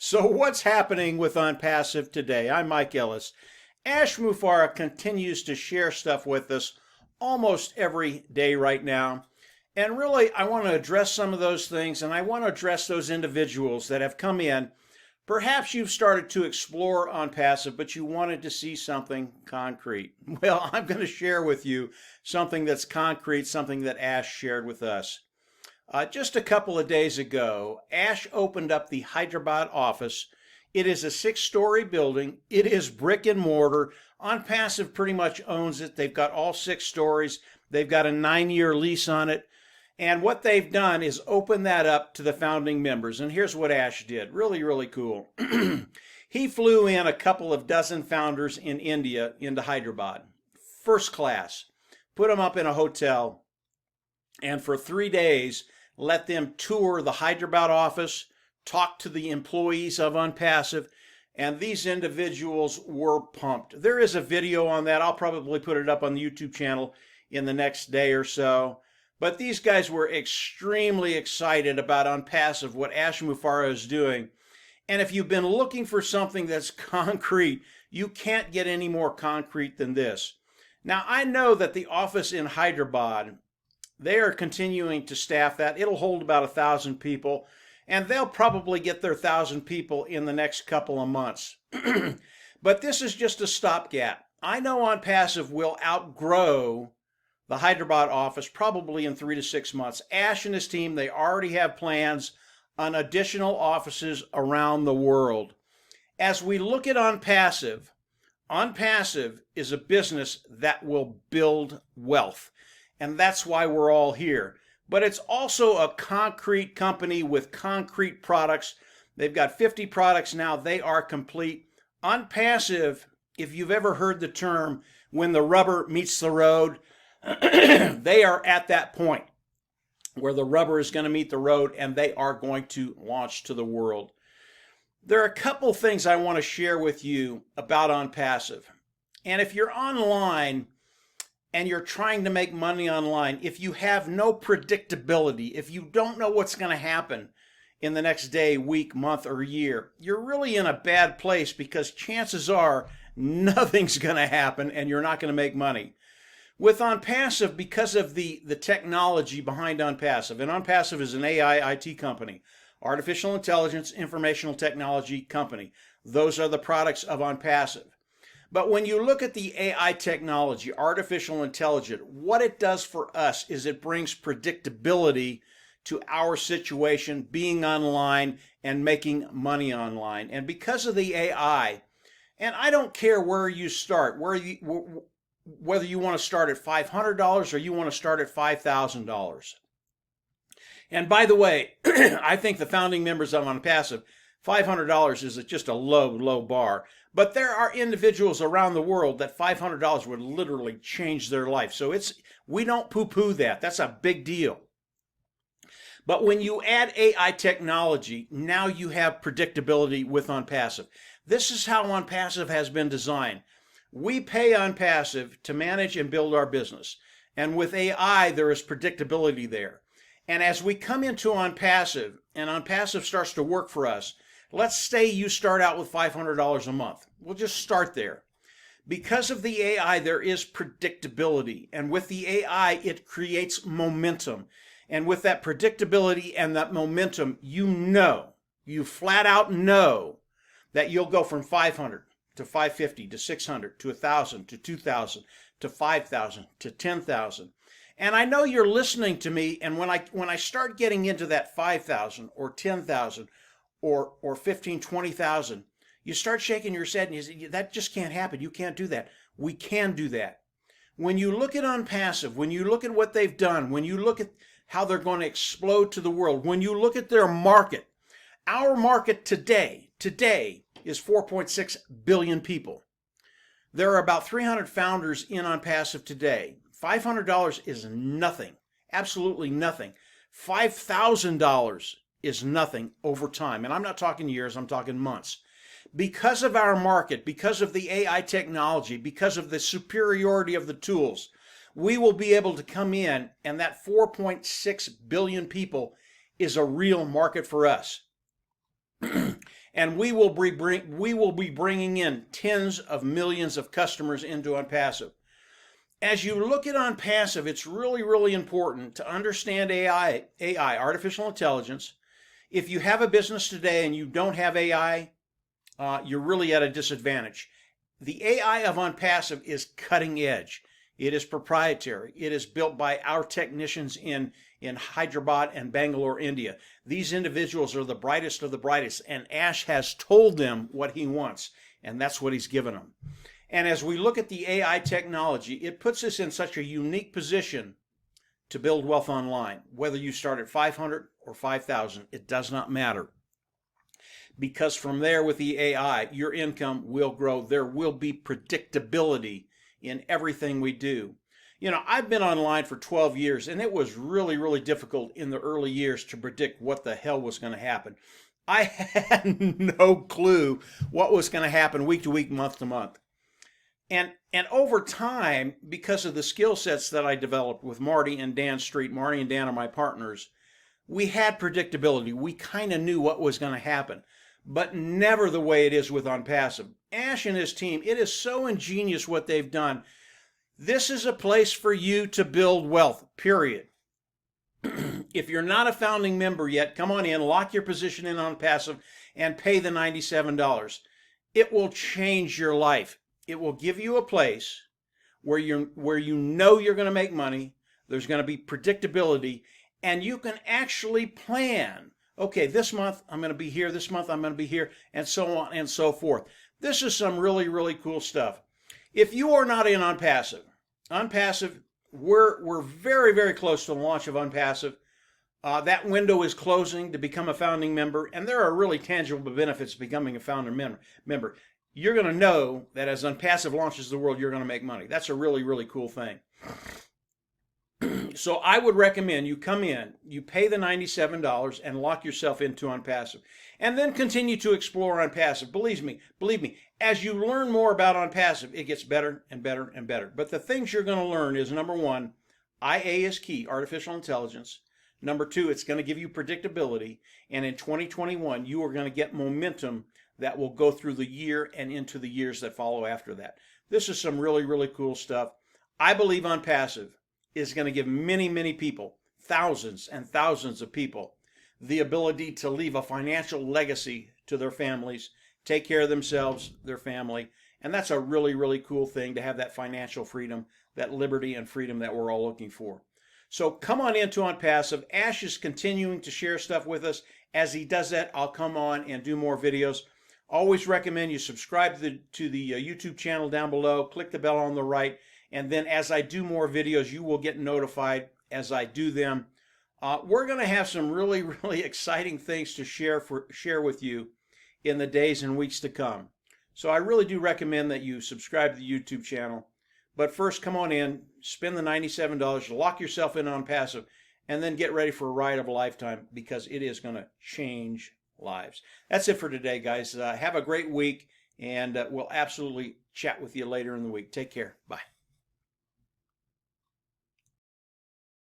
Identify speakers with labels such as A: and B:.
A: So what's happening with ONPASSIVE today? I'm Mike Ellis. Ash Mufareh continues to share stuff with us almost every day right now. And really, I want to address some of those things, and I want to address those individuals that have come in. Perhaps you've started to explore ONPASSIVE, but you wanted to see something concrete. Well, I'm going to share with you something that's concrete, something that Ash shared with us. Just a couple of days ago, Ash opened up the Hyderabad office. It is a 6-story building. It is brick and mortar. ONPASSIVE pretty much owns it. They've got all 6 stories. They've got a 9-year lease on it. And what they've done is open that up to the founding members. And here's what Ash did. Really, really cool. He flew in a couple of dozen founders in India into Hyderabad. First class. Put them up in a hotel. And for 3 days, let them tour the Hyderabad office, talk to the employees of ONPASSIVE, and these individuals were pumped. There is a video on that. I'll probably put it up on the YouTube channel in the next day or so. But these guys were extremely excited about ONPASSIVE, what Ash Mufareh is doing. And if you've been looking for something that's concrete, you can't get any more concrete than this. Now, I know that the office in Hyderabad, they are continuing to staff that. It'll hold about 1,000 people, and they'll probably get their 1,000 people in the next couple of months. But this is just a stopgap. I know ONPASSIVE will outgrow the Hyderabad office probably in 3 to 6 months. Ash and his team, they already have plans on additional offices around the world. As we look at ONPASSIVE, ONPASSIVE is a business that will build wealth. And that's why we're all here. But it's also a concrete company with concrete products. They've got 50 products now. They are complete. ONPASSIVE, if you've ever heard the term, when the rubber meets the road, they are at that point where the rubber is going to meet the road and they are going to launch to the world. There are a couple things I want to share with you about ONPASSIVE. And if you're online, and you're trying to make money online, if you have no predictability, if you don't know what's going to happen in the next day, week, month, or year, you're really in a bad place because chances are nothing's going to happen and you're not going to make money. With ONPASSIVE, because of the technology behind ONPASSIVE, and ONPASSIVE is an AI IT company, artificial intelligence, informational technology company. Those are the products of ONPASSIVE. But when you look at the AI technology, artificial intelligence, what it does for us is it brings predictability to our situation, being online and making money online. And because of the AI, and I don't care where you start, whether you want to start at $500 or you want to start at $5,000. And by the way, I think the founding members of ONPASSIVE, $500 is just a low, low bar. But there are individuals around the world that $500 would literally change their life. So we don't poo-poo that. That's a big deal. But when you add AI technology, now you have predictability with ONPASSIVE. This is how ONPASSIVE has been designed. We pay ONPASSIVE to manage and build our business. And with AI, there is predictability there. And as we come into ONPASSIVE, and ONPASSIVE starts to work for us, let's say you start out with $500 a month. We'll just start there. Because of the AI, there is predictability. And with the AI, it creates momentum. And with that predictability and that momentum, you flat out know that you'll go from 500 to 550 to 600 to 1,000 to 2,000 to 5,000 to 10,000. And I know you're listening to me, and when I start getting into that 5,000 or 10,000 or 15, 20,000, you start shaking your head and you say, that just can't happen. You can't do that. We can do that. When you look at ONPASSIVE, when you look at what they've done, when you look at how they're going to explode to the world, when you look at their market, our market today is 4.6 billion people. There are about 300 founders in ONPASSIVE today. $500 is nothing, absolutely nothing. $5,000 is nothing over time. And I'm not talking years, I'm talking months. Because of our market, because of the AI technology, because of the superiority of the tools, we will be able to come in, and that 4.6 billion people is a real market for us. And we will be bringing in tens of millions of customers into ONPASSIVE. As you look at ONPASSIVE, it's really, really important to understand AI, artificial intelligence. If you have a business today and you don't have AI, you're really at a disadvantage. The AI of ONPASSIVE is cutting edge. It is proprietary. It is built by our technicians in Hyderabad and Bangalore, India. These individuals are the brightest of the brightest, and Ash has told them what he wants, and that's what he's given them. And as we look at the AI technology, it puts us in such a unique position to build wealth online. Whether you start at 500 or 5,000, it does not matter. Because from there with the AI, your income will grow. There will be predictability in everything we do. You know, I've been online for 12 years, and it was really, really difficult in the early years to predict what the hell was going to happen. I had no clue what was going to happen week to week, month to month. And over time, because of the skill sets that I developed with Marty and Dan Street, Marty and Dan are my partners, we had predictability. We kind of knew what was going to happen, but never the way it is with ONPASSIVE. Ash and his team, it is so ingenious what they've done. This is a place for you to build wealth, period. If you're not a founding member yet, come on in, lock your position in ONPASSIVE, and pay the $97. It will change your life. It will give you a place where you know you're going to make money. There's going to be predictability, and you can actually plan. Okay, this month I'm going to be here, this month I'm going to be here, and so on and so forth. This is some really, really cool stuff. If you are not in ONPASSIVE, we're very, very close to the launch of ONPASSIVE. That window is closing to become a founding member, and there are really tangible benefits to becoming a founder member. You're going to know that as ONPASSIVE launches the world, you're going to make money. That's a really, really cool thing. So I would recommend you come in, you pay the $97 and lock yourself into ONPASSIVE, and then continue to explore ONPASSIVE. Believe me, as you learn more about ONPASSIVE, it gets better and better and better. But the things you're going to learn is, number one, IA is key, artificial intelligence. Number two, it's going to give you predictability. And in 2021, you are going to get momentum that will go through the year and into the years that follow after that. This is some really, really cool stuff. I believe ONPASSIVE is going to give many, many people, thousands and thousands of people, the ability to leave a financial legacy to their families, take care of themselves, their family, and that's a really, really cool thing to have that financial freedom, that liberty and freedom that we're all looking for. So come on into ONPASSIVE. Ash is continuing to share stuff with us. As he does that, I'll come on and do more videos. Always recommend you subscribe to the YouTube channel down below, click the bell on the right, and then as I do more videos, you will get notified as I do them. We're going to have some really, really exciting things to share with you in the days and weeks to come. So I really do recommend that you subscribe to the YouTube channel. But first, come on in, spend the $97, lock yourself in ONPASSIVE, and then get ready for a ride of a lifetime, because it is going to change lives. That's it for today, guys. Have a great week, and we'll absolutely chat with you later in the week. Take care. Bye.